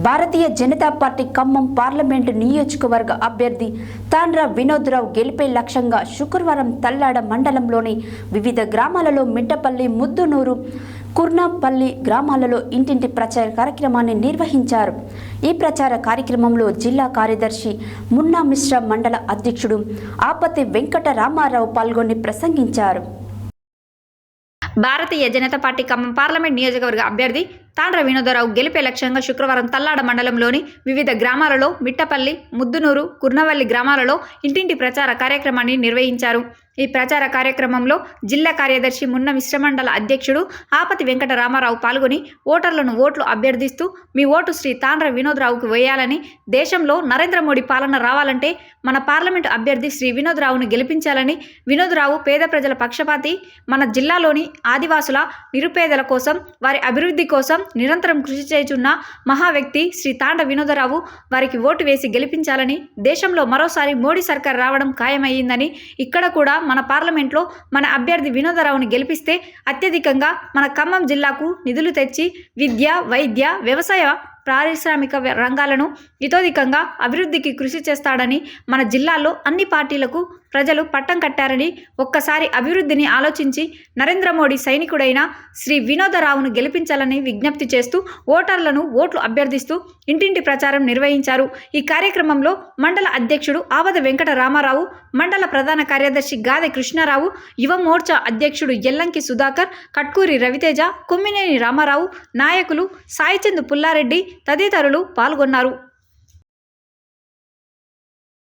Bharatiya Janata party Khammam parliament నియోజకవర్గ అభ్యర్థి తాండ్ర వినోద్రావు గెలిపే లక్ష్యంగా శుక్రవారం తల్లాడ మండలంలోని వివిధ గ్రామాలలో మిట్టపల్లి, ముద్దునూరు, కుర్నాపల్లి గ్రామాలలో ఇంటింటి ప్రచార కార్యక్రమాన్ని నిర్వహించారు. ఈ ప్రచార కార్యక్రమంలో జిల్లా కార్యదర్శి మున్నా మిశ్రా, మండల అధ్యక్షుడు ఆపతి వెంకట రామారావు పాల్గొని ప్రసంగించారు. భారతీయ జనతా పార్టీ ఖమ్మం పార్లమెంట్ నియోజకవర్గ అభ్యర్థి తాండ్ర వినోదరావు గెలిపే లక్ష్యంగా శుక్రవారం తల్లాడ మండలంలోని వివిధ గ్రామాలలో మిట్టపల్లి, ముద్దునూరు, కుర్నవల్లి గ్రామాలలో ఇంటింటి ప్రచార కార్యక్రమాన్ని నిర్వహించారు. ఈ ప్రచార కార్యక్రమంలో జిల్లా కార్యదర్శి మున్న మిశ్రమండల అధ్యక్షుడు ఆపతి వెంకట రామారావు పాల్గొని ఓటర్లను ఓట్లు అభ్యర్థిస్తూ మీ ఓటు శ్రీ తాండ్ర వినోద్రావుకు వేయాలని, దేశంలో నరేంద్ర మోడీ పాలన రావాలంటే మన పార్లమెంటు అభ్యర్థి శ్రీ వినోద్రావును గెలిపించాలని, వినోద్రావు పేద ప్రజల పక్షపాతి, మన జిల్లాలోని ఆదివాసుల నిరుపేదల కోసం, వారి అభివృద్ధి కోసం నిరంతరం కృషి చేయుచున్న మహా వ్యక్తి శ్రీ తాండ్ర వినోదరావు, వారికి ఓటు వేసి గెలిపించాలని, దేశంలో మరోసారి మోడీ సర్కార్ రావడం ఖాయమయ్యిందని, ఇక్కడ కూడా మన పార్లమెంట్లో మన అభ్యర్థి వినోదరావుని గెలిపిస్తే అత్యధికంగా మన ఖమ్మం జిల్లాకు నిధులు తెచ్చి విద్య, వైద్య, వ్యవసాయ, పారిశ్రామిక రంగాలను ఇతోధికంగా అభివృద్ధికి కృషి చేస్తాడని, మన జిల్లాలో అన్ని పార్టీలకు ప్రజలు పట్టం కట్టారని, ఒక్కసారి అభివృద్ధిని ఆలోచించి నరేంద్ర మోడీ సైనికుడైన శ్రీ వినోదరావును గెలిపించాలని విజ్ఞప్తి చేస్తూ ఓటర్లను ఓట్లు అభ్యర్థిస్తూ ఇంటింటి ప్రచారం నిర్వహించారు. ఈ కార్యక్రమంలో మండల అధ్యక్షుడు ఆవద వెంకట రామారావు, మండల ప్రధాన కార్యదర్శి గాదె కృష్ణారావు, యువ మోర్చా అధ్యక్షుడు ఎల్లంకి సుధాకర్, కట్కూరి రవితేజ, కొమ్మినేని రామారావు, నాయకులు సాయిచంద్ పుల్లారెడ్డి తదితరులు పాల్గొన్నారు.